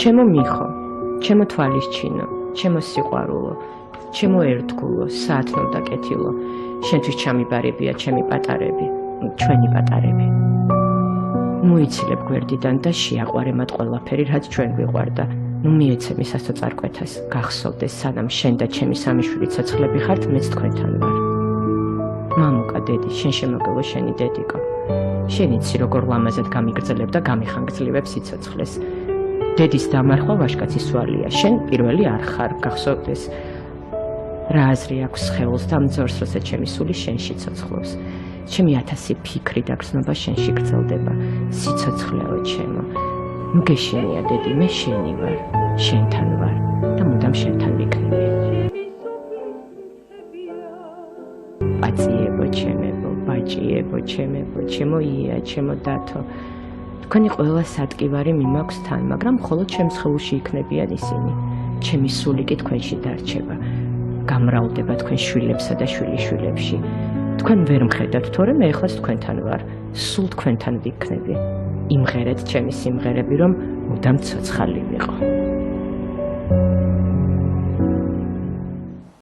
ჩემო მიხო, ჩემო თვალისჩინო, ჩემო სიყვარულო, ჩემო ერთგულო, საათნო და კეთილო, შენთვის ჩამიბარებია ჩემი პატარები, ჩვენი პატარები. მოიცილებ გვერდიდან და შეაყვარე მათ ყველაფერი, რაც ჩვენ გვიყვარდა. ნუ მიეცემ ისასო წარკვეთას, გახსოვდეს, სანამ შენ და ჩემი სამი შვილი ცოცხლები ხართ, მეც თქვენთან ვარ. მამუკა, დედი, შენ შემოგელო შენი დედიკო. შენ იცი, როგორ ლამაზად გამიგრძელებ და გამიხანგრძლივებ სიცოცხლეს. დედის დამარხვა ვაჟკაცის სვალია, შენ პირველი არ ხარ, გახსოვდეს. რა აზრი აქვს სხეულს და მძორს, როცა ჩემი სული შენში ცოცხლობს. ჩემი 1000 ფიქრი და გრძნობა შენში გრძელდება, სიცოცხლეო ჩემო. ნუ გეშენია დედი, მე შენი ვარ, შენთან ვარ და მუდამ შენთან ვიქნები. პაციებო ჩემებო, ბაჭიებო ჩემებო, ჩემო ია, ჩემო დათო. თქვენი ყველა სატკივარი მიმაქვს თან, მაგრამ მხოლოდ ჩემს სხეულში იქნებიან ისინი. ჩემი სული კი თქვენში დარჩება. გამრავლდება თქვენ შვილებსა და შვილიშვილებში. თქვენ ვერ მხედავთ, თორემ მე ახლაც თქვენთან ვარ, სულ თქვენთან ვიქნები. იმღერეთ ჩემი სიმღერები, რომ მუდამ ცოცხალი ვიყო.